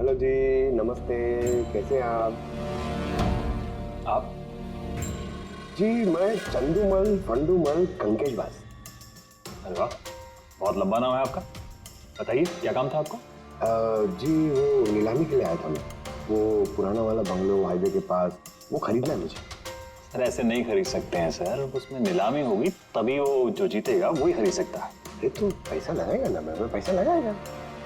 Hello जी, नमस्ते। कैसे हैं आप? जी मैं चंदूमल फंडूमल कंकेशवास। अरे वाह, बहुत लंबा नाम है आपका। बताइए क्या काम था आपको? जी वो नीलामी के लिए आया था मैं। वो पुराना वाला बंगलो हाईवे के पास, वो खरीदना है मुझे। सर ऐसे नहीं खरीद सकते हैं सर, उसमें नीलामी होगी तभी वो जो जीतेगा वही खरीद सकता है। अरे तो पैसा लगाएगा ना, मैं पैसा लगाएगा।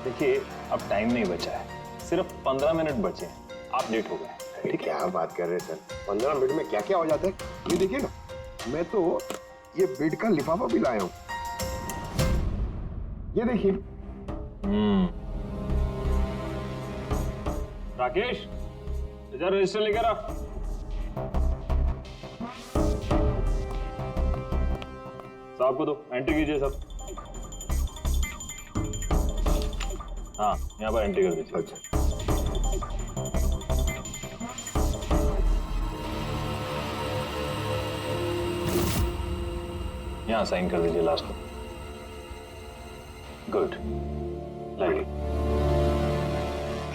देखिए अब टाइम नहीं बचा है, सिर्फ 15 मिनट बचे हैं, आप लेट हो गए। अरे क्या बात कर रहे हैं सर, 15 मिनट में क्या क्या हो जाता है। ये देखिए ना, मैं तो ये बिड का लिफाफा भी लाया हूँ। ये देखिए। राकेश इधर रजिस्टर लेकर आ। साहब को दो, एंट्री कीजिए सब। हाँ यहाँ पर एंट्री कर दीजिए। अच्छा यहाँ साइन कर दीजिए लास्ट में। Good, like.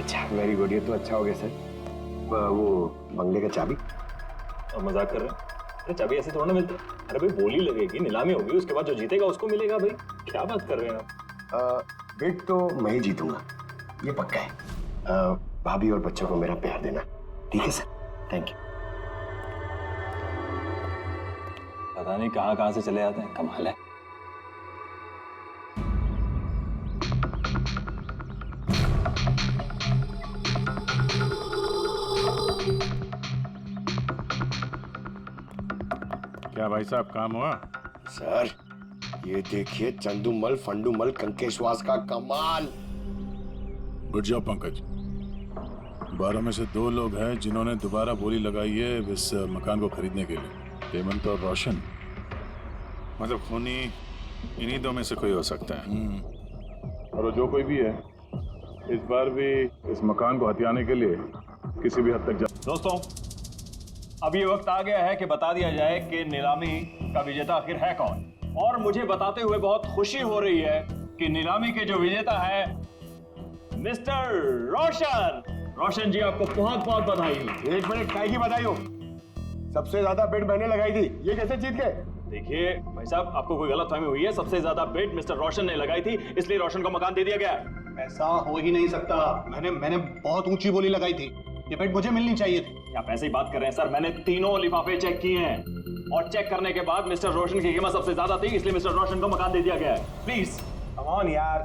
अच्छा, वेरी गुड। ये तो अच्छा हो गया सर। वो बंगले का चाबी। और मजाक कर रहे हैं? अरे चाबी ऐसे थोड़ा ना मिलती है। अरे भाई बोली लगेगी, नीलामी होगी, उसके बाद जो जीतेगा उसको मिलेगा। भाई क्या बात कर रहे हैं आप? बिड तो मैं ही जीतूंगा, ये पक्का है। भाभी और बच्चों को मेरा प्यार देना, ठीक है सर? Thank you. पता नहीं कहाँ कहाँ से चले आते हैं, कमाल है। क्या भाई साहब काम हुआ? सर ये देखिए, चंदूमल फंडूमल कंकेशवास का कमाल। Good job Pankaj. 12 में से 2 लोग हैं जिन्होंने दोबारा बोली लगाई है इस मकान को खरीदने के लिए, हेमंत और रोशन। मतलब खूनी इन्हीं 2 में से कोई हो सकता है। और जो कोई भी है इस बार भी इस मकान को हथियाने के लिए किसी भी हद तक जा। दोस्तों अब ये वक्त आ गया है कि बता दिया जाए कि नीलामी का विजेता आखिर है कौन। और मुझे बताते हुए बहुत खुशी हो रही है कि नीलामी के जो विजेता है मिस्टर रोशन। रोशन जी आपको बहुत बहुत बधाई। 1 मिनट, काय की बधाई हो? सबसे ज्यादा बिड मैंने लगाई थी, ये कैसे जीत गए? देखिए भाई साहब, आपको कोई गलतफहमी हुई है। सबसे ज्यादा बिड मिस्टर रोशन ने लगाई थी, इसलिए रोशन को मकान दे दिया गया। ऐसा हो ही नहीं सकता। मैंने बहुत ऊंची बोली लगाई थी, ये बेट मुझे मिलनी चाहिए थी। आप ऐसे ही बात कर रहे हैं सर, मैंने तीनों लिफाफे चेक किए हैं और चेक करने के बाद मिस्टर रोशन की कीमत सबसे ज्यादा थी, इसलिए मिस्टर रोशन को मकान दे दिया गया है। प्लीज कम ऑन यार,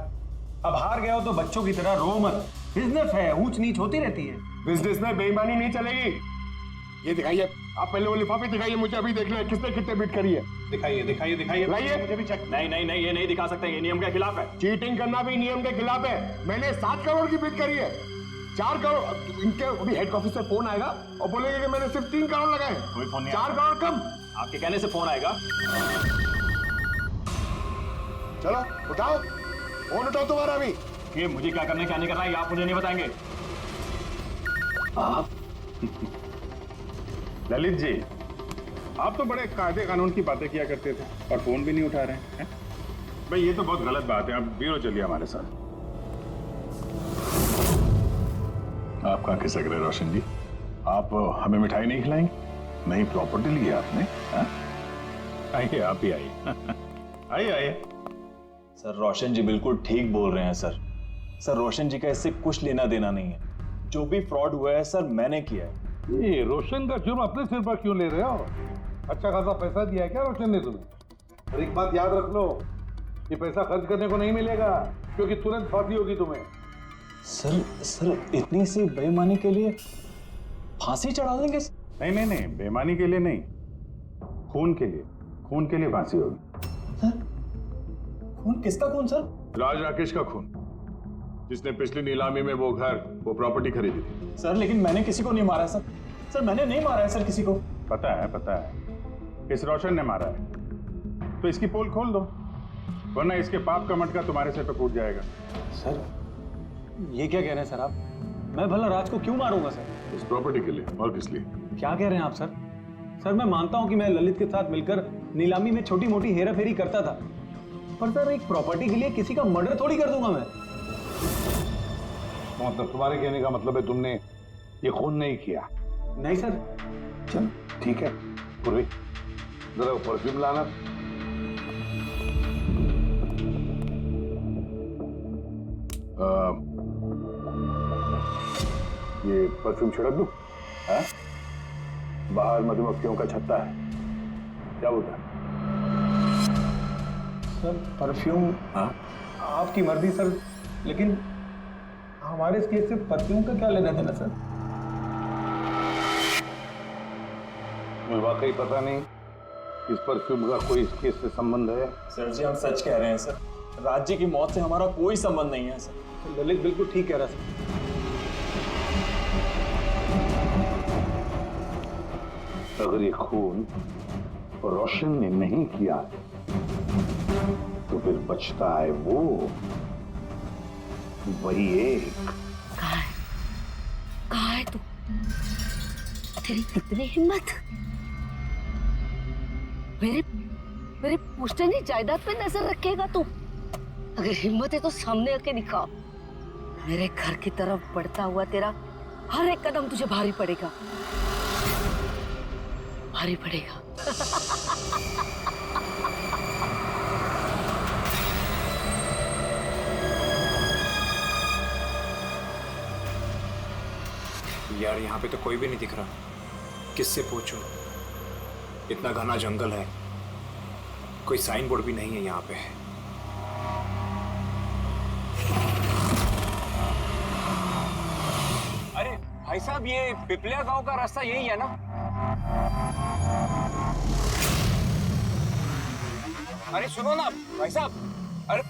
अब हार गए हो तो बच्चों की तरह रो मत। बिजनेस है, ऊंच नीच होती रहती है। बिजनेस में बेईमानी नहीं चलेगी। ये दिखाइए, आप पहले वो लिफाफे दिखाइए, मुझे अभी देख ले किसने कितने बिड करी है। दिखाइए दिखाइए दिखाइए, लाइए। मुझे भी चेक। नहीं नहीं नहीं, ये नहीं दिखा सकते, ये नियम के खिलाफ है। चीटिंग करना भी नियम के खिलाफ है। मैंने 7 करोड़ की बिड करी है। 4 करोड़। इनके अभी हेड ऑफिस से फोन आएगा और बोलेंगे कि मैंने सिर्फ 3 करोड़ लगाए। कोई फोन नहीं 4 करोड़ कम। आपके कहने से फोन आएगा। चलो उठाओ फोन, उठाओ तुम्हारा भी। कि मुझे क्या करना है क्या नहीं करना है, ये आप मुझे नहीं बताएंगे। आप ललित जी, आप तो बड़े कायदे कानून की बातें किया करते थे और फोन भी नहीं उठा रहे हैं। भाई ये तो बहुत गलत बात है। आप ब्यूरो चलिए हमारे साथ। आप कहाँ खिसक रहे रोशन जी? आप हमें मिठाई नहीं खिलाएंगे? नई प्रॉपर्टी ली है आपने? आइए आप ही आइए। आइए आइए। सर रोशन जी बिल्कुल ठीक बोल रहे हैं सर। सर रोशन जी का इससे कुछ लेना देना नहीं है। जो भी फ्रॉड हुआ है सर मैंने किया है। ये रोशन का जुर्म अपने सिर पर क्यों ले रहे हो? अच्छा खासा पैसा दिया है क्या रोशन ने तुम्हें? और एक बात याद रख लो, ये पैसा खर्च करने को नहीं मिलेगा, क्योंकि तुरंत फांसी होगी तुम्हें। सर इतनी सी बेईमानी के लिए फांसी चढ़ा देंगे? नहीं नहीं नहीं, बेईमानी के लिए नहीं, खून के लिए। खून के लिए फांसी होगी। सर खून? किसका खून सर? राज राकेश का खून, जिसने पिछली नीलामी में वो घर, वो प्रॉपर्टी खरीदी थी। सर लेकिन मैंने किसी को नहीं मारा सर। सर मैंने नहीं मारा है सर किसी को। पता है, इस रोशन ने मारा है। तो इसकी पोल खोल दो, वरना इसके पाप का मटका तुम्हारे सिर पर फूट जाएगा। सर ये क्या कह रहे हैं सर आप? मैं भला राज को क्यों मारूंगा सर? इस प्रॉपर्टी के लिए, और किस लिए? क्या कह रहे हैं आप सर? सर मैं मानता हूं कि मैं ललित के साथ मिलकर नीलामी में छोटी मोटी हेरा फेरी करता था, पर सर एक प्रॉपर्टी के लिए किसी का मर्डर थोड़ी कर दूंगा मैं। तो मतलब तुम्हारे कहने का मतलब है तुमने ये खून नहीं किया? नहीं सर। चल ठीक है, पूर्वी जरा परफ्यूम लाना। ये परफ्यूम छिड़क दूं? हाँ? बाहर मधुमक्खियों का छत्ता है, क्या बोलता है? सर परफ्यूम हाँ? आपकी मर्जी सर, लेकिन हमारे इस केस से परफ्यूम का क्या लेना देना सर? मुझे वाकई पता नहीं इस परफ्यूम का कोई इस केस से संबंध है। सर जी हम सच कह रहे हैं सर, राज्य की मौत से हमारा कोई संबंध नहीं है सर। ललित बिल्कुल ठीक कह रहा सर। अगर ये खून रोशन ने नहीं किया तो फिर बचता है वो, वही एक। कहाँ है तू? तेरी कितनी हिम्मत! मेरे पुश्तैनी जायदाद पे नजर रखेगा तू? अगर हिम्मत है तो सामने आके दिखा। मेरे घर की तरफ बढ़ता हुआ तेरा हर एक कदम तुझे भारी पड़ेगा, भारी पड़ेगा। यार यहाँ पे तो कोई भी नहीं दिख रहा, किससे पूछूं? इतना घना जंगल है, कोई साइन बोर्ड भी नहीं है यहाँ पे। अरे भाई साहब, ये पिपलिया गांव का रास्ता यही है ना? अरे सुनो ना भाई साहब, अरे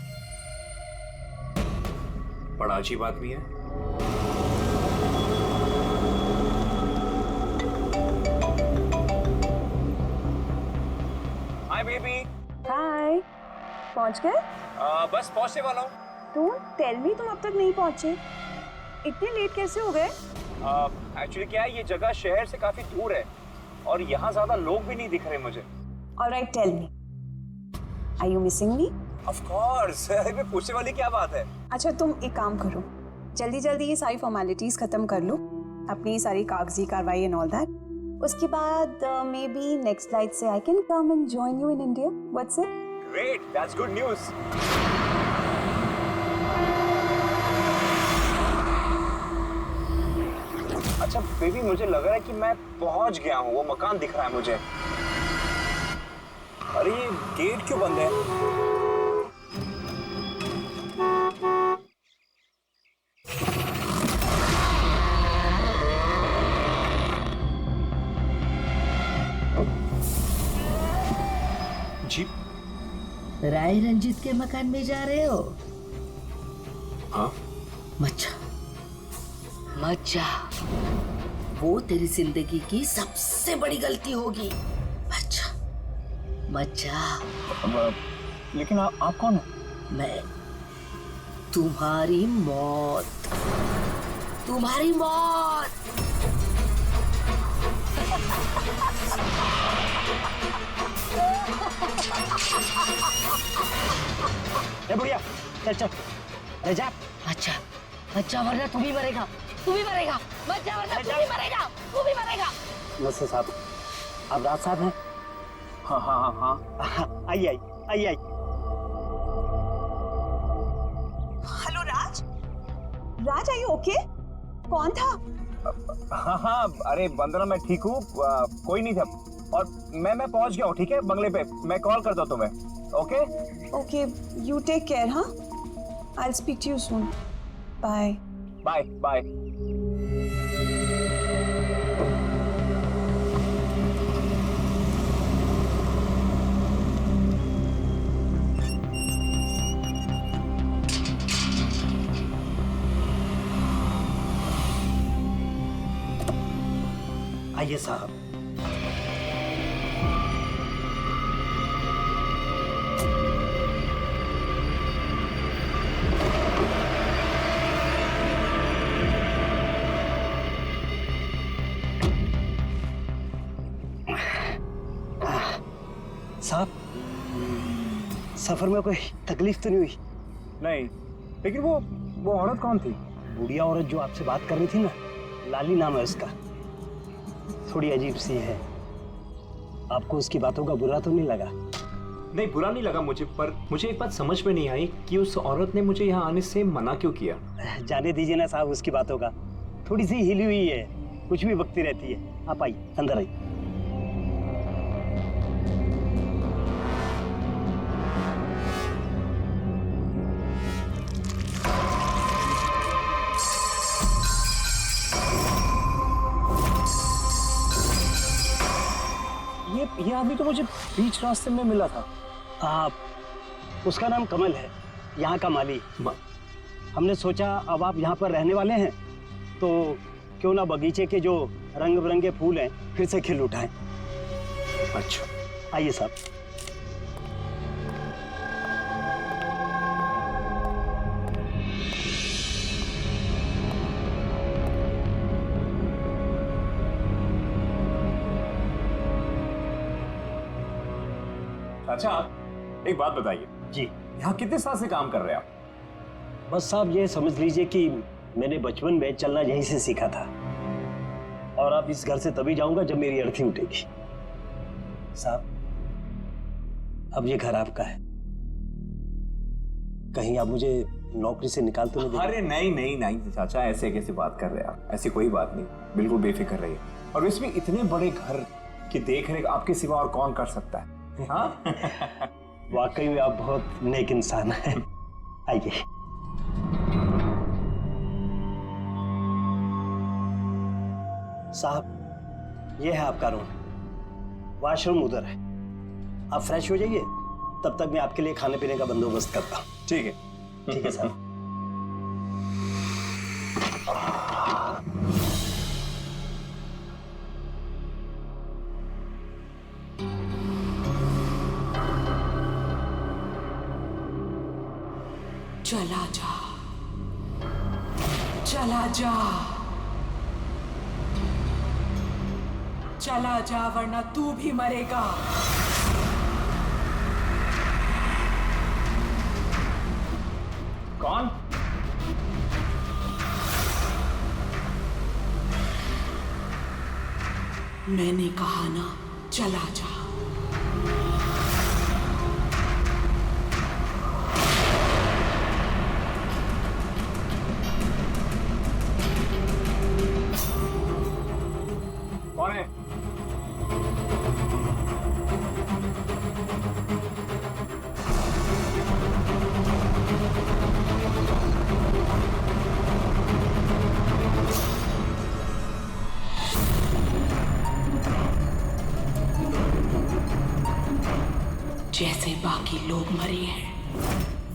बड़ा अजीब आदमी है। Hi baby. हाय, पहुंच गए? बस पहुंचने वाला हूँ। डोंट टेल मी तुम अब तक नहीं पहुंचे। इतने लेट कैसे हो गए? एक्चुअली क्या है, ये जगह शहर से काफी दूर है और यहाँ ज्यादा लोग भी नहीं दिख रहे मुझे। Alright, tell me, are you missing me? Of course, मैं पूछने वाली क्या बात है। अच्छा तुम एक काम करो, जल्दी जल्दी ये सारी फॉर्मेलिटीज खत्म कर लो, अपनी सारी कागजी कार्रवाई एंड ऑल दैट। उसके बाद मे बी नेक्स्ट फ्लाइट से I can come and join you in India. What's it? Great, that's good news. अच्छा बेबी, मुझे लग रहा है कि मैं पहुंच गया हूँ, वो मकान दिख रहा है मुझे। अरे ये गेट क्यों बंद है? जी राय रंजित के मकान में जा रहे हो? हाँ। मत जा, वो तेरी जिंदगी की सबसे बड़ी गलती होगी। मत जा। लेकिन आप कौन है? मैं तुम्हारी मौत, तुम्हारी मौत। ए बुढ़िया, चल चल, ले जा। अच्छा वरना तू भी मरेगा, तू भी मरेगा। मत जा वरना तू भी मरेगा, तू भी मरेगा। नमस्ते साहब, आप राज साहब हैं? हाँ हाँ हाँ हाँ, आइए। Hello Raj, Raj are you okay? कौन था? हाँ, अरे वंदना मैं ठीक हूँ, कोई नहीं था। और मैं पहुंच गया हूँ, ठीक है, बंगले पे। मैं कॉल करता हूँ तुम्हें। Okay okay, you take care. हाँ, I will speak to you soon. Bye bye bye. आइए साहब। साहब, सफर में कोई तकलीफ तो नहीं हुई? नहीं, लेकिन वो औरत कौन थी? बुढ़िया औरत जो आपसे बात कर रही थी ना, लाली नाम है उसका, थोड़ी अजीब सी है। आपको उसकी बातों का बुरा तो नहीं लगा? नहीं, बुरा नहीं लगा मुझे, पर मुझे एक बात समझ में नहीं आई कि उस औरत ने मुझे यहाँ आने से मना क्यों किया। जाने दीजिए ना साहब उसकी बातों का, थोड़ी सी हिली हुई है, कुछ भी बकती रहती है। आप आइए, अंदर आइए। ये आदमी तो मुझे बीच रास्ते में मिला था। उसका नाम कमल है, यहाँ का माली। हमने सोचा अब आप यहाँ पर रहने वाले हैं तो क्यों ना बगीचे के जो रंग बिरंगे फूल हैं फिर से खिल उठाएं। अच्छा, आइए साहब। अच्छा, एक बात बताइए जी। यहाँ कितने साल से काम कर रहे हैं आप? बस साहब ये समझ लीजिए कि मैंने बचपन में चलना यहीं से सीखा था, और अब इस घर से तभी जाऊंगा जब मेरी अर्थी उठेगी। साहब, अब ये घर आपका है, कहीं आप मुझे नौकरी से निकाल तो नहीं देंगे? अरे नहीं नहीं नहीं चाचा, ऐसे कैसे बात कर रहे हैं आप? ऐसी कोई बात नहीं, बिल्कुल बेफिक्र रहिए। और इसमें इतने बड़े घर की देखरेख आपके सिवा और कौन कर सकता है? हाँ? वाकई में आप बहुत नेक इंसान हैं। आइए। साहब, ये है आपका रूम, वॉशरूम उधर है। आप फ्रेश हो जाइए, तब तक मैं आपके लिए खाने पीने का बंदोबस्त करता हूँ। ठीक है। ठीक है साहब। चला जा, चला जा, चला जा, वरना तू भी मरेगा। कौन? मैंने कहा ना, चला जा। कौन है? जैसे बाकी लोग मरे हैं,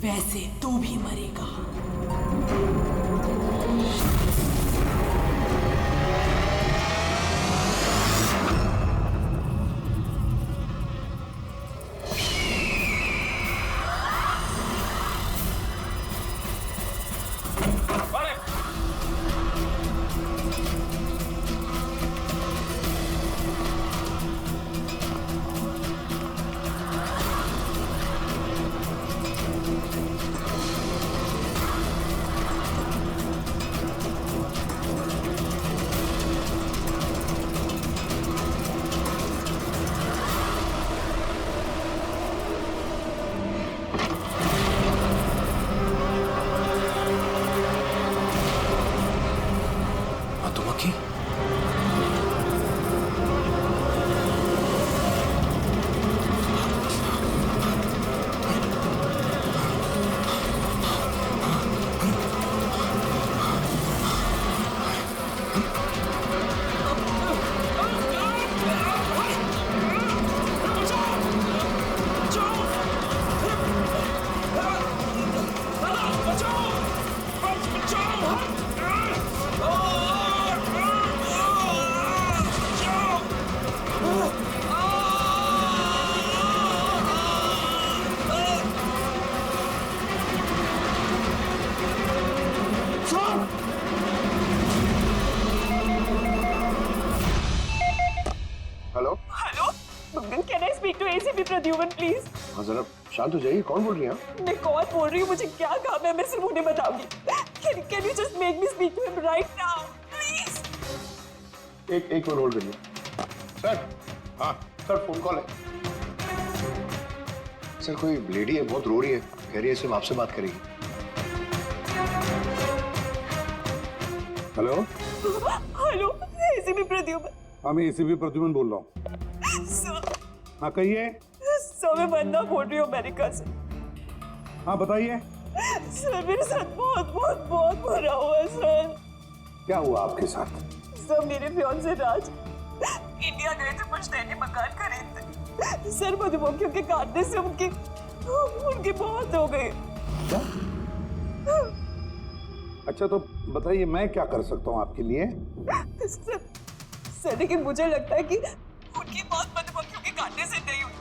वैसे तू भी मरेगा। प्रद्युमन प्लीज। हाँ जरा शांत हो जाइए, कौन बोल रही है? मैं कौन बोल रही हूँ, मुझे क्या काम है, मैं सिर्फ उन्हें बताऊंगी। Can you just make me speak to him right now, please? एक मिनट होल्ड करिए। सर, हाँ सर, फोन कॉल है। सर कोई लेडी है, बहुत रो रही है, कह रही है सिर्फ आपसे बात करेगी। Hello, hello, ACP Pradyuman. हाँ मैं एसीपी प्रद्युम्न बोल रहा हूँ। सर, हाँ कहिए। सर मैं वंदना बोल रही हूँ अमेरिका से। हाँ बताइए। सर मेरे साथ बहुत बहुत बहुत बुरा हुआ है सर। क्या हुआ आपके साथ? सर मेरे फियांसे राज इंडिया गए थे पुश्तैनी मकान खरीदने। सर मधुमक्खियों के काटने से उनकी मौत हो गई। क्या? अच्छा तो बताइए मैं क्या कर सकता हूँ आपके लिए? सर लेकिन मुझे लगता है कि उनकी मौत मधुमक्खियों के काटने से नहीं हुई।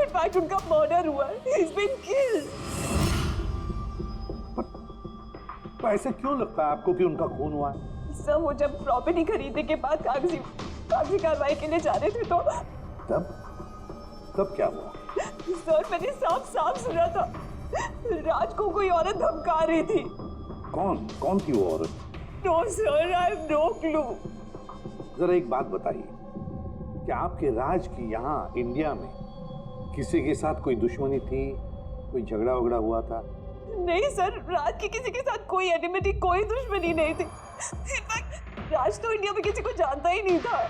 इनफैक्ट उनका मर्डर हुआ है। He's been killed. तो ऐसे क्यों लगता है आपको कि उनका खून हुआ है? सर वो जब प्रॉपर्टी खरीदने के बाद कागजी कार्रवाई के लिए जा रहे थे तो तब क्या हुआ? सर मैंने साफ सुना था राज को कोई औरत धमका रही थी। कौन थी वो औरत? No sir, I have no clue. जरा एक बात बताइए, क्या आपके राज की यहाँ इंडिया में किसी के साथ कोई दुश्मनी थी, कोई झगड़ा वगड़ा हुआ था? नहीं सर, राज की किसी के साथ कोई एनिमिटी, कोई दुश्मनी नहीं थी। इनफैक्ट राज तो इंडिया में किसी को जानता ही नहीं था।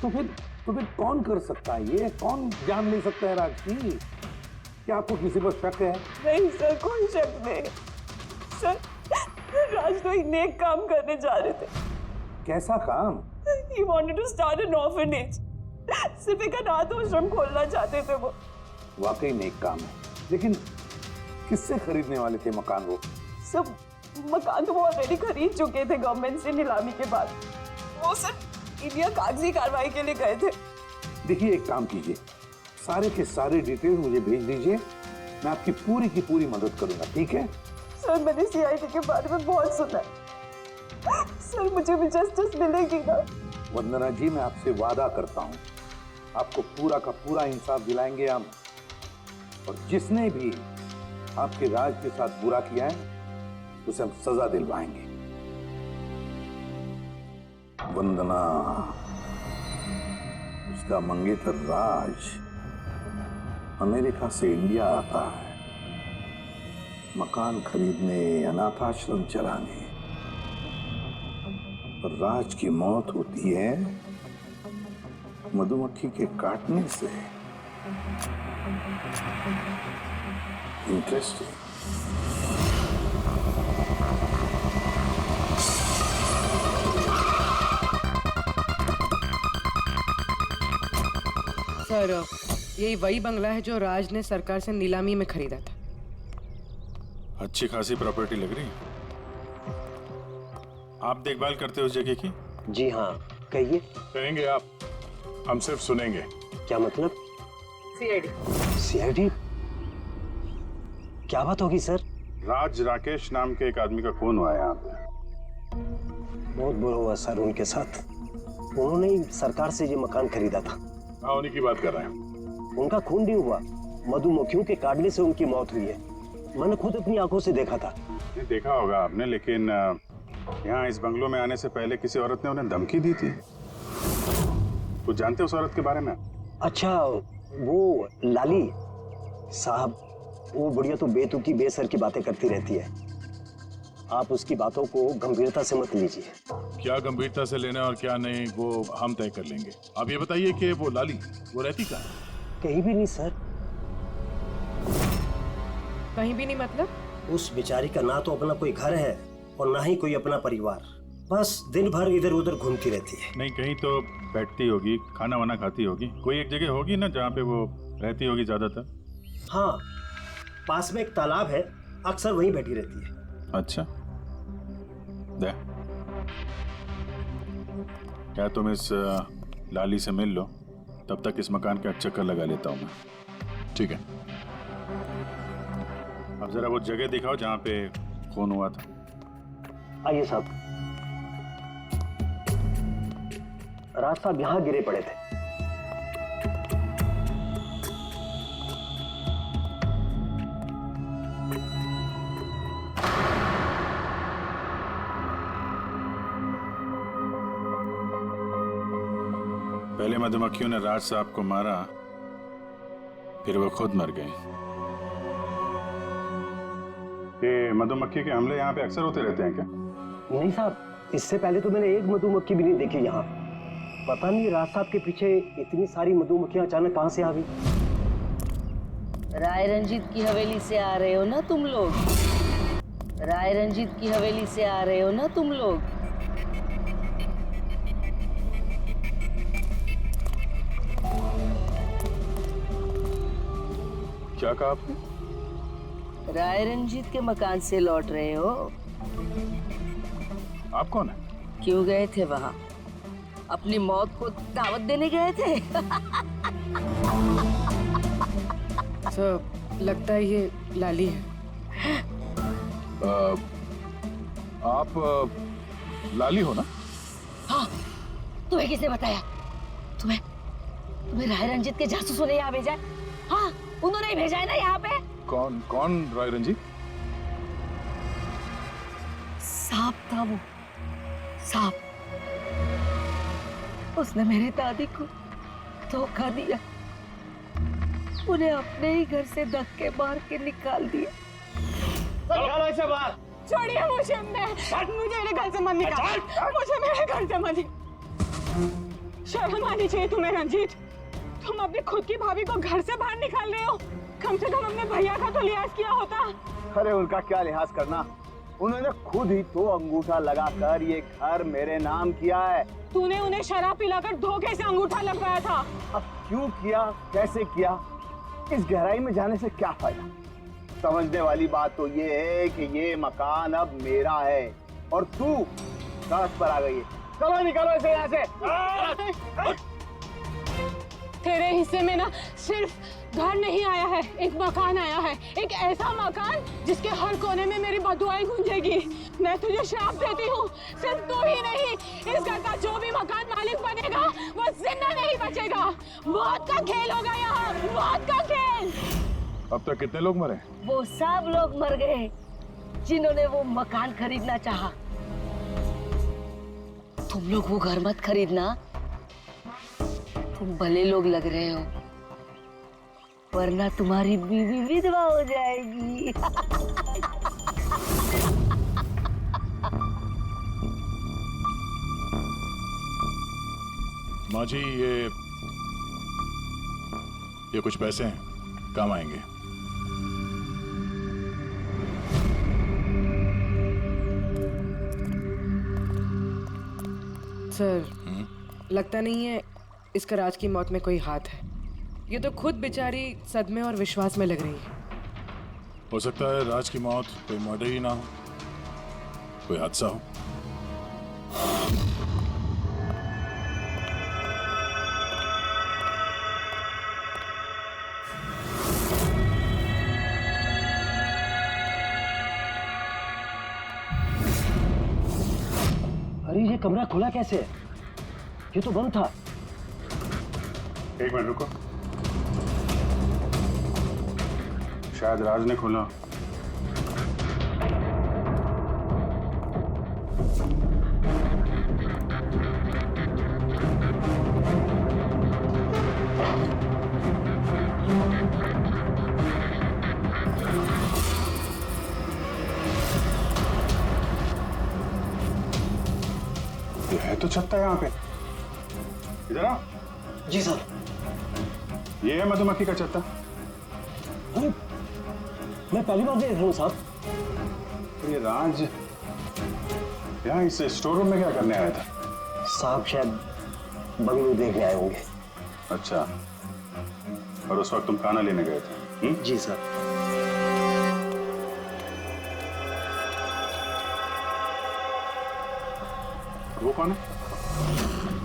तो फिर कौन कर सकता है ये? कौन जान ले सकता है राज की? क्या आपको किसी पर शक है? नहीं सर, कोई शक नहीं। सर राज तो एक नेक काम करने जा रहे थे। कैसा काम? He wanted to start an orphanage. सिर्फ एक अनाथ आश्रम खोलना चाहते थे वो। वाकई नेक काम है, लेकिन किससे खरीदने वाले थे मकान वो? सब मकान तो वो ऑलरेडी खरीद चुके थे गवर्नमेंट से नीलामी के बाद। वो सर इंडिया कागजी कार्रवाई के लिए गए थे। देखिए एक काम कीजिए, सारे के सारे डिटेल मुझे भेज दीजिए, मैं आपकी पूरी की पूरी मदद करूंगा, ठीक है? सर मैंने सीआईडी के बारे में बहुत सुना है। सर मुझे भी जस्टिस मिलेगी ना? वंदना जी मैं आपसे वादा करता हूँ आपको पूरा का पूरा इंसाफ दिलाएंगे हम, और जिसने भी आपके राज के साथ बुरा किया है उसे हम सजा दिलवाएंगे। वंदना, उसका मंगेतर राज अमेरिका से इंडिया आता है मकान खरीदने, अनाथ आश्रम चलाने, पर राज की मौत होती है मधुमक्खी के काटने से। इंटरेस्टिंग। सर यही वही बंगला है जो राज ने सरकार से नीलामी में खरीदा था। अच्छी खासी प्रॉपर्टी लग रही है। आप देखभाल करते हो उस जगह की? जी हाँ, कहिए। कहेंगे आप, हम सिर्फ सुनेंगे। क्या मतलब? सीआईडी? क्या बात होगी सर? राज राकेश नाम के एक आदमी का खून हुआ है यहाँ पे। बहुत बुरा हुआ सर उनके साथ। उन्होंने ही सरकार से ये मकान खरीदा था। हाँ, उन्हीं की बात कर रहे हैं। उनका खून नहीं हुआ, मधुमक्खियों के काटने से उनकी मौत हुई है। मैंने खुद अपनी आंखों से देखा था। देखा होगा आपने, लेकिन यहाँ इस बंगलों में आने से पहले किसी औरत ने उन्हें धमकी दी थी। कुछ जानते हो उस औरत के बारे में? अच्छा, वो लाली साहब, वो बुढ़िया तो बेतुकी बेसर की बातें करती रहती है। आप उसकी बातों को गंभीरता से मत लीजिए। क्या गंभीरता से लेना और क्या नहीं वो हम तय कर लेंगे। आप ये बताइए कि वो लाली वो रहती कहाँ है? कहीं भी नहीं सर। कहीं भी नहीं मतलब? उस बेचारी का ना तो अपना कोई घर है और ना ही कोई अपना परिवार। बस दिन भर इधर उधर घूमती रहती है। नहीं, कहीं तो बैठती होगी, खाना वाना खाती होगी, कोई एक जगह होगी ना जहाँ पे वो रहती होगी ज्यादातर। हाँ, पास में एक तालाब है, अक्सर वहीं बैठी रहती है। अच्छा, दे क्या तुम इस लाली से मिल लो, तब तक इस मकान का चक्कर लगा लेता हूँ मैं। ठीक है, अब जरा वो जगह दिखाओ जहाँ पे खून हुआ था। आइए साहब। राज साहब यहाँ गिरे पड़े थे। पहले मधुमक्खियों ने राज साहब को मारा, फिर वो खुद मर गए। ये मधुमक्खी के हमले यहाँ पे अक्सर होते रहते हैं क्या? नहीं साहब, इससे पहले तो मैंने एक मधुमक्खी भी नहीं देखी यहाँ। पता नहीं राज साहब के पीछे इतनी सारी मधुमक्खियां अचानक कहाँ से आ गई। राय रंजीत की हवेली से आ रहे हो ना तुम लोग? राय रंजीत की हवेली से आ रहे हो ना तुम लोग? क्या कहा आपने? राय रंजीत के मकान से लौट रहे हो? आप कौन है? क्यों गए थे वहां? अपनी मौत को दावत देने गए थे? सर, लगता है ये लाली है। आप लाली हो ना? हाँ, तुम्हें किसने बताया? तुम्हें राय रंजीत के जासूसों ने यहाँ भेजा है? हाँ, उन्होंने ही भेजा है ना यहाँ पे। कौन राय रंजीत? सांप था वो, सांप। उसने मेरी दादी को धोखा दिया, उन्हें अपने ही घर से धक्के मार के निकाल दिया। निकालो इसे बाहर। छोड़िए मुझे, मुझे मेरे घर से मत निकाल, मुझे मेरे घर से मत। शर्म आनी चाहिए तुम्हें रंजीत, तुम अपनी खुद की भाभी को घर से बाहर निकाल रहे हो। कम से कम अपने भैया का तो लिहाज किया होता। अरे उनका क्या लिहाज करना, उन्होंने खुद ही तो अंगूठा लगाकर ये घर मेरे नाम किया है। तूने उन्हें शराब पिलाकर धोखे से अंगूठा लगवाया था। अब क्यों किया, कैसे किया, इस गहराई में जाने से क्या फायदा। समझने वाली बात तो ये है कि ये मकान अब मेरा है और तू सड़क पर आ गई है। चलो निकलो इसे यहाँ से। तेरे हिस्से में ना सिर्फ घर नहीं आया है, एक मकान आया है। एक ऐसा मकान जिसके हर कोने में मेरी बदुआएं गूंजेगी। मैं तुझे श्राप देती हूँ, सिर्फ तू ही नहीं, इस घर का जो भी मकान मालिक बनेगा वो जिंदा नहीं बचेगा। मौत का खेल होगा यहाँ, मौत का खेल। अब तक कितने लोग मरे? वो सब लोग मर गए जिन्होंने वो मकान खरीदना चाहा। तुम लोग वो घर मत खरीदना, तुम भले लोग लग रहे हो, वरना तुम्हारी बीवी विधवा हो जाएगी। माँ जी, ये कुछ पैसे हैं, काम आएंगे। सर, लगता नहीं है इसका राज की मौत में कोई हाथ है। ये तो खुद बेचारी सदमे और विश्वास में लग रही है। हो सकता है राज की मौत कोई मर्डर ही ना हो, कोई हादसा हो। अरे ये कमरा खुला कैसे है? ये तो बंद था। एक मिनट रुको, शायद राज ने खोला। ये है तो छत्ता यहाँ पे। इधर आ। जी सर। ये है मधुमक्खी का छत्ता। अरे मैं पहली बार देख रहा हूँ साहब। ये राज यहाँ इस स्टोर रूम में क्या करने आया था? साहब शायद बंगलू देखने आए होंगे। अच्छा, और उस वक्त तुम खाना लेने गए थे? जी सर। वो कौन है?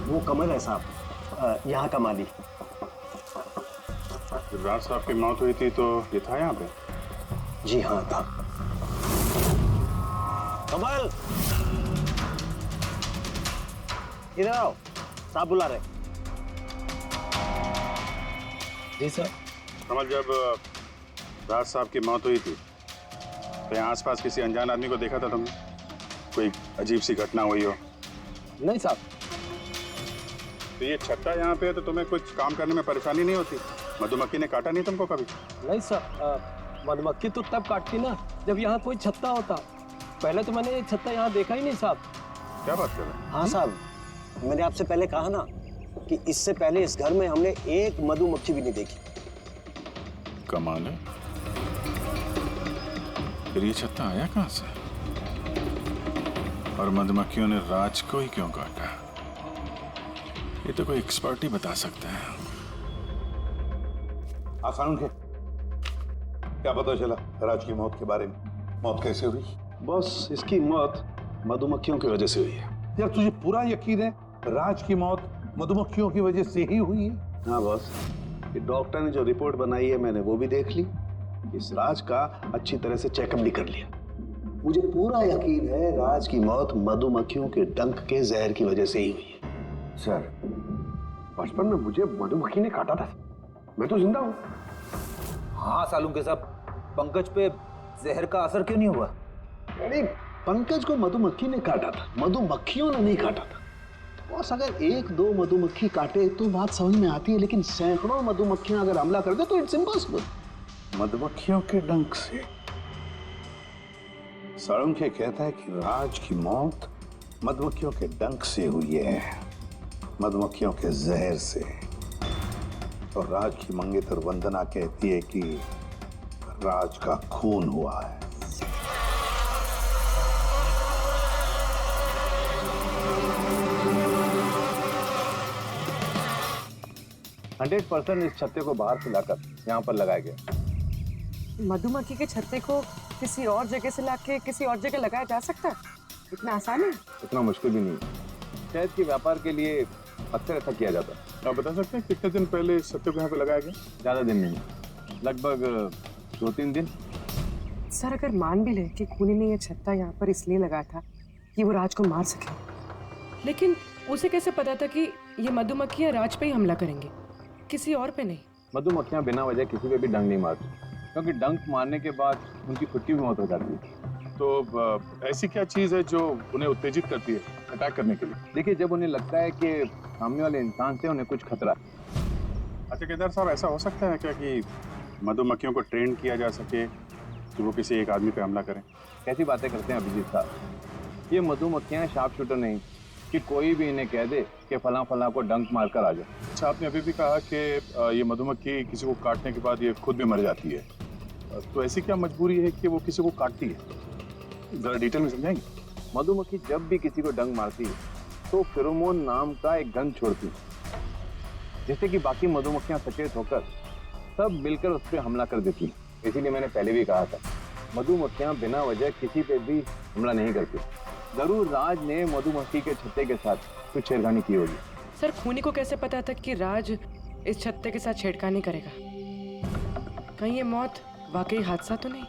वो कमल है साहब, यहाँ का माली। राज साहब की मौत हुई थी तो ये था यहाँ पे? जी हाँ था। कमल इधर आओ, साहब बुला रहे। जी सर। कमल, जब राज साहब की मौत हुई थी तो यहाँ आसपास किसी अनजान आदमी को देखा था तुमने? कोई अजीब सी घटना हुई हो? नहीं साहब। तो ये छत्ता यहाँ पे है तो तुम्हें कुछ काम करने में परेशानी नहीं होती? मधुमक्खी ने काटा नहीं तुमको कभी? नहीं सर, मधुमक्खी तो तब काटती ना जब यहाँ कोई छत्ता होता। पहले तो मैंने ये छत्ता यहाँ देखा ही नहीं साहब। क्या बात कर रहे हैं? हाँ साहब, मैंने आपसे पहले कहा ना कि इससे पहले इस घर में हमने एक मधुमक्खी भी नहीं देखी। कमाल है। फिर ये छत्ता आया कहाँ से? और मधुमक्खियों ने राज को ही क्यों काटा? ये तो कोई एक्सपर्ट ही बता सकता है। आसान के क्या पता चला राज की मौत के बारे में? मौत कैसे हुई? बस इसकी मौत मधुमक्खियों की वजह से हुई है। यार तुझे पूरा यकीन है राज की मौत मधुमक्खियों की वजह से ही हुई है? हाँ बॉस, ये डॉक्टर ने जो रिपोर्ट बनाई है मैंने वो भी देख ली, इस राज का अच्छी तरह से चेकअप भी कर लिया। मुझे पूरा यकीन है राज की मौत मधुमक्खियों के डंक के जहर की वजह से ही हुई है। सर, बचपन में मुझे मधुमक्खी ने काटा था, मैं तो जिंदा हूँ। हाँ सालूम के साहब, पंकज पे जहर का असर क्यों नहीं हुआ? नहीं, पंकज को मधुमक्खी ने काटा था, मधुमक्खियों ने नहीं काटा था। बॉस, अगर एक दो मधुमक्खी काटे तो बात समझ में आती है, लेकिन सैकड़ों मधुमक्खियां अगर हमला कर दे तो इट्स इम्पॉसिबल। मधुमक्खियों के डंक से साळुंखे कहता है कि राज की मौत मधुमक्खियों के डंक से हुई है, मधुमक्खियों के जहर से। और राज की मंगेतर वंदना कहती है कि राज का खून हुआ है। 100% इस छत्ते को बाहर से लाकर यहाँ पर लगाया गया। मधुमक्खी के छत्ते को किसी और जगह से लाके किसी और जगह लगाया जा सकता है? इतना आसान है? इतना मुश्किल भी नहीं। शहद के व्यापार के लिए अक्सर ऐसा किया जाता है। आप बता सकते हैं कितने दिन पहले इस छत्ते को यहाँ पे लगाया गया? ज्यादा दिन नहीं, लगभग 2-3 दिन। सर, अगर मान भी ले कि खूनी ने ये छत्ता यहाँ पर इसलिए लगाया था कि वो राज को मार सके, लेकिन उसे कैसे पता था कि ये मधुमक्खियाँ राज पे ही हमला करेंगे, किसी और पे नहीं? मधुमक्खियाँ बिना वजह किसी पे भी डंक नहीं मारती, क्योंकि डंक मारने के बाद उनकी खुद की भी मौत हो जाती है। तो ऐसी क्या चीज है जो उन्हें उत्तेजित करती है अटैक करने के लिए? देखिए, जब उन्हें लगता है कि सामने वाले इंसान से उन्हें कुछ खतरा है। अच्छा केदार साहब, ऐसा हो सकता है क्या कि मधुमक्खियों को ट्रेन किया जा सके कि वो किसी एक आदमी पे हमला करें? कैसी बातें करते हैं अभिजीत साहब, ये मधुमक्खियाँ शार्प शूटर नहीं कि कोई भी इन्हें कह दे कि फला फला को डंक मार कर आ जाए। अच्छा, आपने अभी भी कहा कि ये मधुमक्खी किसी को काटने के बाद ये खुद भी मर जाती है, तो ऐसी क्या मजबूरी है कि वो किसी को काटती है? जरा डिटेल में समझाएंगे? मधुमक्खी जब भी किसी को डंक मारती है तो फेरोमोन नाम का एक गंध छोड़ती है, जिससे कि बाकी मधुमक्खियां सचेत होकर सब मिलकर उस पर हमला कर देती हैं। इसीलिए मैंने पहले भी कहा था, मधुमक्खियां बिना वजह किसी पे भी हमला नहीं करती। जरूर राज ने मधुमक्खी के छत्ते के साथ कुछ छेड़खानी की होगी। सर, खूनी को कैसे पता था कि राज इस छत्ते के साथ छेड़खानी करेगा? कहीं ये मौत वाकई हादसा तो नहीं?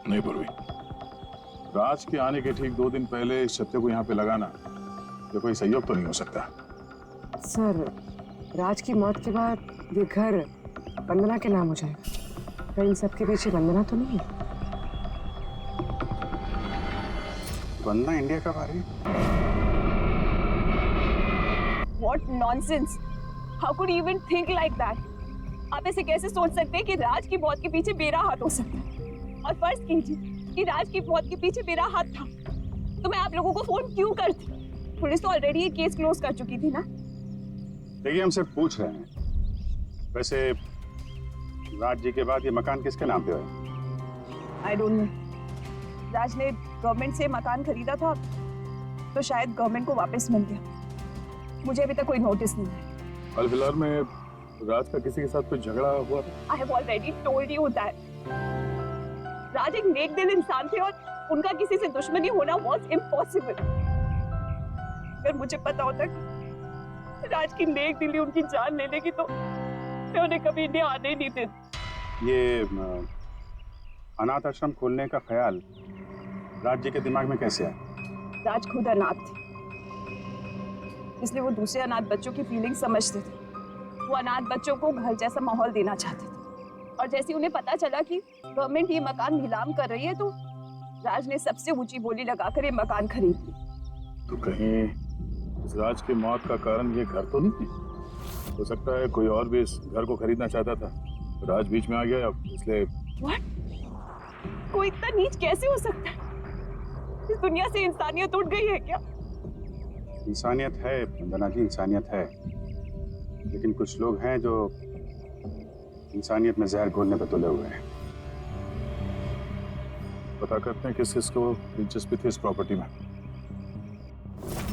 नहीं पूर्वी, राज के आने के ठीक 2 दिन पहले इस छत्ते को यहाँ पे लगाना ये कोई सहयोग तो नहीं हो सकता। सर, राज की मौत के बाद ये घर वंदना के नाम हो जाएगा, क्या इन सब के पीछे वंदना तो नहीं है? वंदना इंडिया कब आ रही है? What nonsense! How could you even think like that? आप ऐसे कैसे सोच सकते हैं कि राज की मौत के पीछे मेरा हाथ हो सकता है? और फर्ज कीजिए कि राज की मौत के पीछे मेरा हाथ था, तो मैं आप लोगों को फोन क्यों करती? पुलिस तो ऑलरेडी ये केस क्लोज कर चुकी थी ना। देखिए, हम सिर्फ पूछ रहे हैं। वैसे राज जी के बाद ये मकान किसके नाम पे है? I don't know. राज ने गवर्नमेंट से मकान खरीदा था, तो शायद गवर्नमेंट को वापस मिल गया। मुझे अभी तक कोई नोटिस नहीं है। हाल फिलहाल में राज का किसी के साथ कोई झगड़ा हुआ था? I have already told you that Raj एक नेक दिल इंसान थे और उनका किसी से दुश्मनी होना वाज इम्पॉसिबल। अगर मुझे पता होता कि राज की नेक दिली उनकी जान ले लेगी तो मैं उन्हें कभी इंडिया आने ही नहीं देती। ये अनाथ आश्रम खोलने का ख्याल राज जी के दिमाग में कैसे आया? राज खुद अनाथ थे, इसलिए वो दूसरे अनाथ बच्चों की फीलिंग समझते थे। वो अनाथ बच्चों को घर जैसा माहौल देना चाहते थे, और जैसे उन्हें पता चला कि गवर्नमेंट ये मकान नीलाम कर रही है, तो राज ने सबसे ऊंची बोली लगाकर ये मकान खरीद ली। तो कहीं इस राज की मौत का कारण ये घर तो नहीं? हो सकता है कोई और भी इस घर को खरीदना चाहता था, राज बीच में आ गया इसलिए। What? कोई इतना नीच कैसे हो सकता है? इस दुनिया से इंसानियत उठ गई है क्या? इंसानियत है वंदना जी, इंसानियत है, लेकिन कुछ लोग हैं जो इंसानियत में जहर घोलने पर तुले हुए हैं। पता करते हैं किस किसको दिलचस्पी थी इस प्रॉपर्टी में।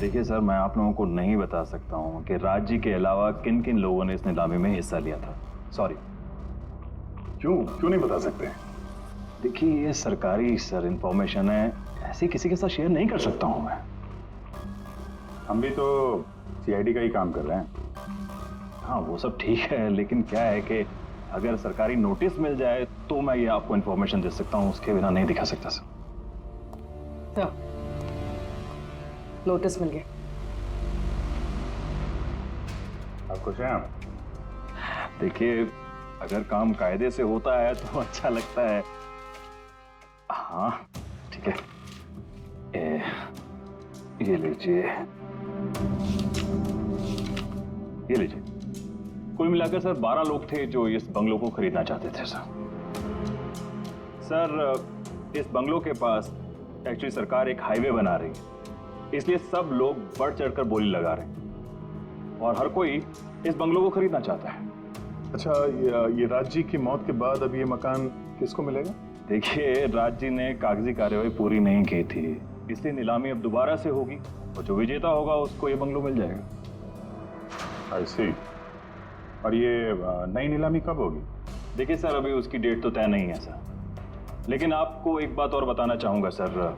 देखिए सर, मैं आप लोगों को नहीं बता सकता हूँ कि राज जी के अलावा किन किन लोगों ने इस नीलामी में हिस्सा लिया था। सॉरी। क्यों नहीं बता सकते? देखिए ये सरकारी सर इंफॉर्मेशन है, ऐसे किसी के साथ शेयर नहीं कर सकता हूँ मैं। हम भी तो सीआईडी का ही काम कर रहे हैं। हाँ वो सब ठीक है, लेकिन क्या है कि अगर सरकारी नोटिस मिल जाए तो मैं ये आपको इंफॉर्मेशन दे सकता हूँ, उसके बिना नहीं दिखा सकता सर। नोटिस मिल गया। आप खुश हैं? आप देखिए अगर काम कायदे से होता है तो अच्छा लगता है। हाँ ठीक है, ये लीजिए, ये लीजिए। कुल मिलाकर सर 12 लोग थे जो इस बंगलों को खरीदना चाहते थे सर। इस बंगलों के पास एक्चुअली सरकार एक हाईवे बना रही है, इसलिए सब लोग बढ़ चढ़कर बोली लगा रहे हैं और हर कोई इस बंगलों को खरीदना चाहता है। अच्छा, ये राज जी की मौत के बाद अब ये मकान किसको मिलेगा? देखिए राज जी ने कागजी कार्यवाही पूरी नहीं की थी, इसलिए नीलामी अब दोबारा से होगी और जो विजेता होगा उसको ये बंगलो मिल जाएगा। I see। और ये नई नीलामी कब होगी? देखिए सर अभी उसकी डेट तो तय नहीं है सर, लेकिन आपको एक बात और बताना चाहूंगा सर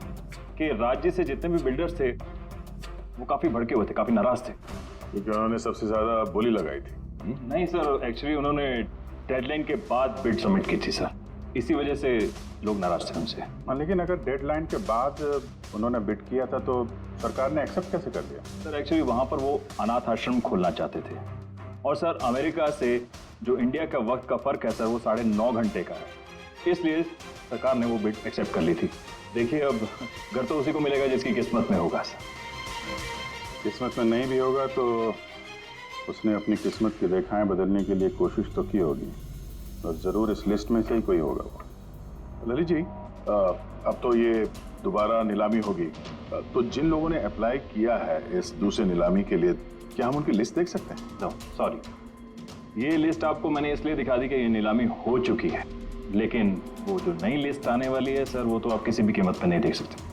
कि राज जी से जितने भी बिल्डर्स थे वो काफी भड़के हुए थे, काफी नाराज थे, क्योंकि उन्होंने सबसे ज्यादा बोली लगाई थी। नहीं सर, एक्चुअली उन्होंने डेडलाइन के बाद बिड सबमिट की थी सर, इसी वजह से लोग नाराज थे उनसे। हाँ, लेकिन अगर डेडलाइन के बाद उन्होंने बिड किया था तो सरकार ने एक्सेप्ट कैसे कर दिया? सर एक्चुअली वहां पर वो अनाथ आश्रम खोलना चाहते थे और सर अमेरिका से जो इंडिया का वक्त का फर्क है सर वो 9.5 घंटे का है, इसलिए सरकार ने वो बिड एक्सेप्ट कर ली थी। देखिए अब घर तो उसी को मिलेगा जिसकी किस्मत में होगा सर। किस्मत में नहीं भी होगा तो उसने अपनी किस्मत की रेखाएं बदलने के लिए कोशिश तो की होगी और जरूर इस लिस्ट में से ही कोई होगा वो। ललित जी, अब तो ये दोबारा नीलामी होगी, तो जिन लोगों ने अप्लाई किया है इस दूसरे नीलामी के लिए, क्या हम उनकी लिस्ट देख सकते हैं? नो सॉरी, ये लिस्ट आपको मैंने इसलिए दिखा दी कि ये नीलामी हो चुकी है, लेकिन वो जो नई लिस्ट आने वाली है सर वो तो आप किसी भी कीमत पर नहीं देख सकते।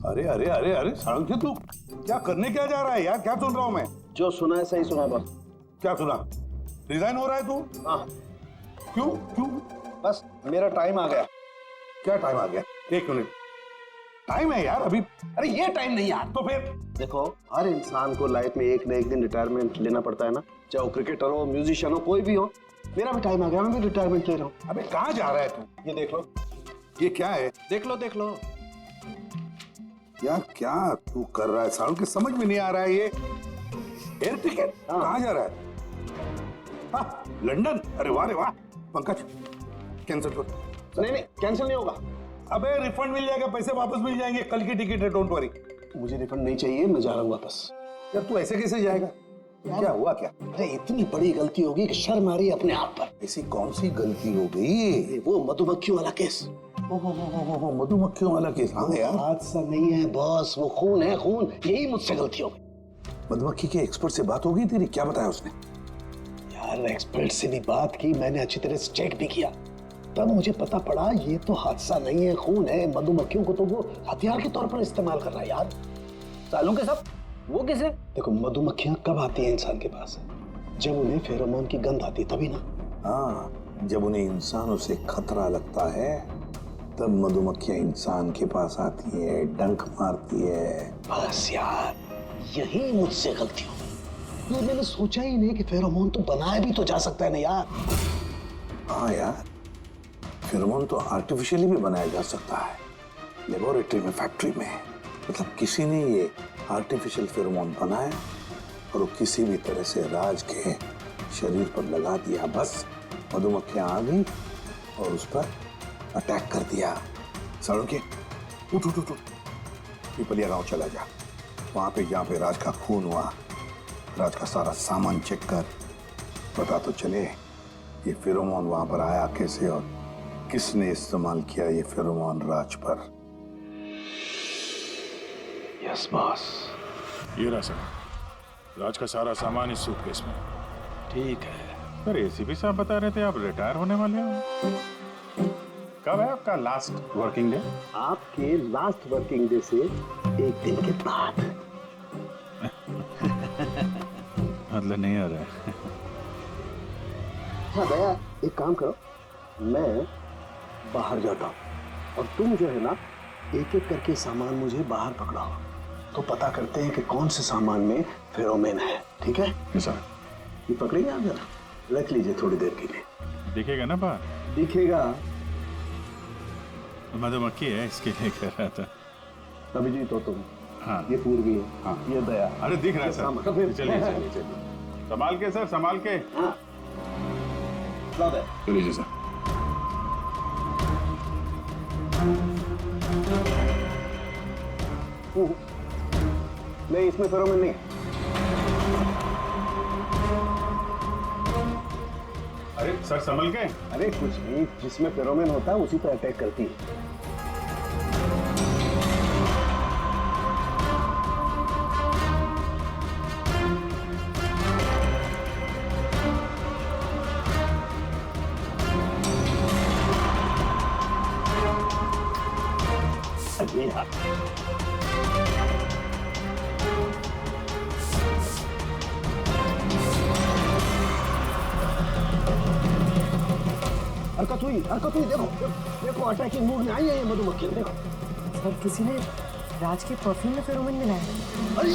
अरे अरे अरे अरे सालंकी, तू क्या करने क्या जा रहा है यार? क्या सुन रहा हूँ मैं? जो सुना है सही सुना बस। क्या सुना? रिजाइन हो रहा है तू? हाँ। क्यों क्यों? बस मेरा टाइम आ गया। क्या टाइम आ गया? 1 मिनट टाइम है यार अभी। अरे ये टाइम नहीं यार। तो फिर देखो, हर इंसान को लाइफ में एक न एक दिन रिटायरमेंट लेना पड़ता है ना, चाहे वो क्रिकेटर हो, म्यूजिशियन हो, कोई भी हो। मेरा भी टाइम आ गया, मैं भी रिटायरमेंट ले रहा हूँ। अबे कहाँ जा रहा है तू? ये देख लो। ये क्या है? देख लो देख लो। यार क्या तू कर रहा है सालंकी? समझ में नहीं आ रहा है ये। एयर टिकट कहाँ जा रहा है? हाँ, लंदन। अरे वाह रे वाह। पंकज कैंसिल कर। नहीं कैंसिल नहीं होगा। अबे रिफंड मिल जाएगा, पैसे वापस मिल जाएंगे, कल की टिकट है, डोंट वरी। मुझे रिफंड नहीं चाहिए, मैं जा रहा हूँ वापस। यार तू ऐसे कैसे जाएगा? क्या हुआ क्या? अरे इतनी बड़ी गलती होगी कि शर्म आ रही है अपने आप पर। ऐसी कौन सी गलती हो गई? वो मधुमक्खियों वाला केस। मधुमक्खियों वाला केस? हाँ यार, हादसा नहीं है बॉस, वो खून है खून। यही मुझसे गलती हो गई। मधुमक्खी के एक्सपर्ट से बात हो गई तेरी? क्या बताया उसने? यार एक्सपर्ट से भी बात की मैंने, अच्छी तरह से चेक भी किया, तब मुझे पता पड़ा ये तो हादसा नहीं है, खून है। मधुमक्खियों को तो वो हथियार के तौर पर इस्तेमाल कर रहा है यार। सालों के सब वो किसे? देखो मधुमक्खियां कब आती हैं इंसान के पास? जब उन्हें फेरोमोन की गंध आती है तभी ना। हाँ, जब उन्हें इंसानों से खतरा लगता है तब मधुमक्खियां इंसान के पास आती है, डंक मारती है। बस यार यही मुझसे गलती हो गई। ये मैंने सोचा ही नहीं कि फेरोमोन तो बनाया भी तो जा सकता है ना यार। हाँ यार, फेरोमोन तो आर्टिफिशियली भी बनाया जा सकता है, लेबोरेटरी में, फैक्ट्री में। मतलब किसी ने ये आर्टिफिशियल फेरोमोन बनाया और वो किसी भी तरह से राज के शरीर पर लगा दिया, बस मधुमक्खियां आ गई और उस पर अटैक कर दिया। सालंकी उठ, पिपलिया गांव चला जा। वहां पे जहाँ पे राज का खून हुआ राज का सारा सामान चेक कर, पता तो चले ये फेरोमोन वहां पर आया कैसे और किसने इस्तेमाल किया ये फेरोमोन राज पर। Yes boss. ये रहा सर, राज का सारा सामान इस सूटकेस में। ठीक है। सर एसीपी साहब बता रहे थे आप रिटायर होने वाले हो, कब है आपका लास्ट वर्किंग डे? आपके लास्ट वर्किंग डे से एक दिन के बाद। मतलब नहीं आ रहा है। हाँ दया, एक काम करो, मैं बाहर जाता हूँ और तुम जो है ना एक एक करके सामान मुझे बाहर पकड़ाओ, तो पता करते हैं कि कौन से सामान में फेरोमोन है। ठीक है सर। ये पकड़ेंगे आप, जरा रख लीजिए थोड़ी देर के लिए। दिखेगा ना बाहर? दिखेगा। मधुमक्खी है इसके लिए कह रहा था। अभिजीत हो तुम। हाँ। ये पूर्वी है। हाँ। ये दया। अरे दिख रहा है सर। तो फिर चलिए चलिए चलिए, संभाल के सर, संभाल के। हाँ। चलिए सर। नहीं, इसमें फेरोमोन नहीं। अरे सर संभल के। अरे कुछ नहीं, जिसमें फेरोमोन होता है उसी पर अटैक करती है। हरकत हुई, देखो देखो, अटैकिंग मूड में आई है ये मधुमक्खी, देखो। सर किसी ने राज के परफ्यूम में फेरोमोन मिलाया। अरे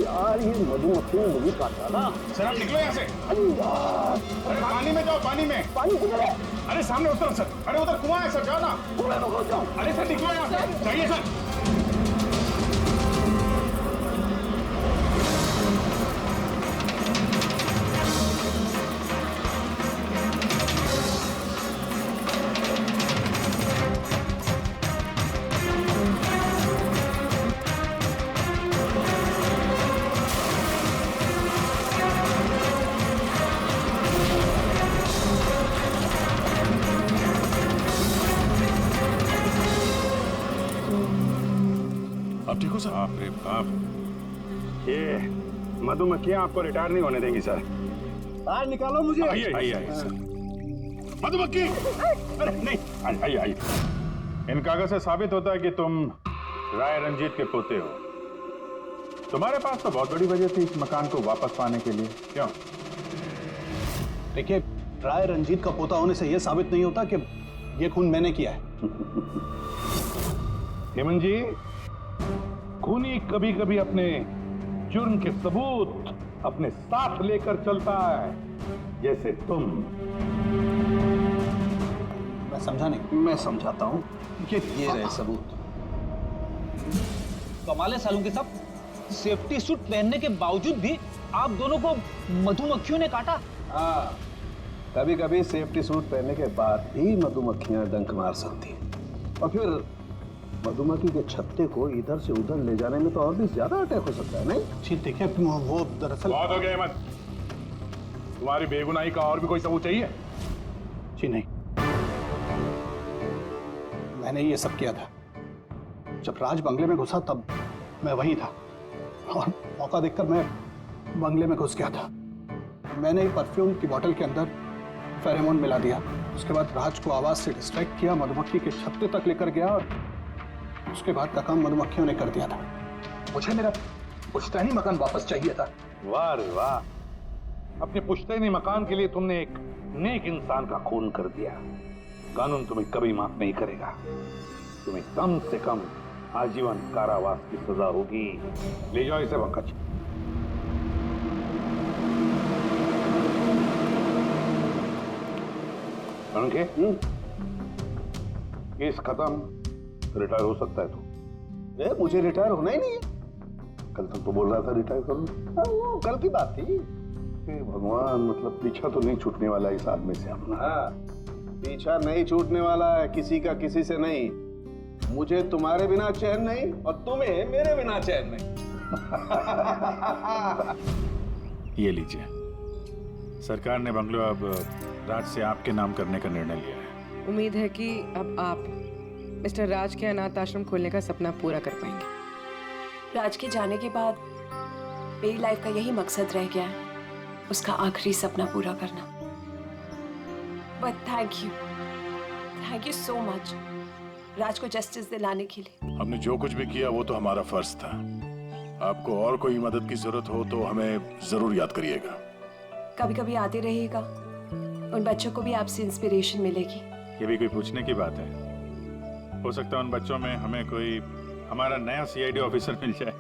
यार, ये मधुमक्खी ने मुझे काटा ना। सर आप निकलो यहाँ से। अरे यार, अरे पानी में जाओ, पानी में। पानी किधर है? अरे सामने उतर सर। अरे उधर कुआं है सर, जाओ ना। कुएं में घुस जाओ। अरे सर निकलो यहाँ से, जाइए सर। आप ठीक हो सर? बाप रे बाप, ये मधुमक्खियां आपको रिटायर नहीं होने देंगी सर। बाहर निकालो मुझे। आइए आइए आइए सर। मधुमक्खी, अरे नहीं, आइए आइए। इन कागज से साबित होता है कि तुम राय रंजीत के पोते हो। तुम्हारे पास तो बहुत बड़ी वजह थी इस मकान को वापस पाने के लिए, क्यों? देखिए, राय रंजीत का पोता होने से यह साबित नहीं होता कि यह खून मैंने किया है। हेमंत जी, खूनी कभी कभी अपने जुर्म के सबूत अपने साथ लेकर चलता है, जैसे तुम। मैं समझा नहीं। मैं समझाता हूँ। ये रहे सबूत। कमाल है सालून के साहब, सेफ्टी सूट पहनने के बावजूद भी आप दोनों को मधुमक्खियों ने काटा। हाँ, कभी कभी सेफ्टी सूट पहनने के बाद भी मधुमक्खियां डंक मार सकती हैं, और फिर मधुमक्खी के छत्ते को इधर से उधर ले जाने में तो और भी ज्यादा अटैक हो सकता है, नहीं? ठीक, देखिए वो दरअसल। बहुत हो गया हेमंत, तुम्हारी बेगुनाही का और भी कोई सबूत चाहिए? जी नहीं, मैंने ये सब किया था। जब राज बंगले में घुसा तब मैं वहीं था, और मौका देखकर मैं बंगले में घुस गया था। मैंने परफ्यूम की बोतल के अंदर फेरोमोन मिला दिया। उसके बाद राज को आवाज से डिस्ट्रैक्ट किया, मधुमक्खी के छत्ते तक लेकर गया, और उसके बाद का काम मधुमक्खियों ने कर दिया था। मुझे मेरा पुश्तैनी मकान वापस चाहिए था। वाह रे वाह, अपने पुश्तैनी मकान के लिए तुमने एक नेक इंसान का खून कर दिया। कानून तुम्हें कभी माफ नहीं करेगा। तुम्हें कम से कम आजीवन कारावास की सजा होगी। ले जाओ इसे पंकज। केस खत्म, रिटायर हो सकता है तू। मुझे रिटायर होना ही नहीं है। कल तक तो बोल रहा था रिटायर करूँ। वो कल की बात थी। भगवान, मतलब पीछा तो नहीं छूटने वाला इस आदमी से अपना। हाँ, पीछा नहीं छूटने वाला है किसी का, किसी से नहीं। मुझे तुम्हारे बिना चैन नहीं, और तुम्हें मेरे बिना चैन नहीं। ये लीजिए, सरकार ने बंगलो अब राज से आपके नाम करने का निर्णय लिया है। उम्मीद है कि अब आप मिस्टर राज के अनाथ आश्रम खोलने का सपना पूरा कर पाएंगे। राज के जाने के बाद मेरी लाइफ का यही मकसद रह गया है, उसका आखिरी सपना पूरा करना। But thank you so much Raj को जस्टिस दिलाने के लिए। हमने जो कुछ भी किया वो तो हमारा फर्ज था। आपको और कोई मदद की जरूरत हो तो हमें जरूर याद करिएगा। कभी कभी आते रहिएगा, उन बच्चों को भी आपसे इंस्पिरेशन मिलेगी। ये भी कोई पूछने की बात है? हो सकता है उन बच्चों में हमें कोई हमारा नया सीआईडी ऑफिसर मिल जाए।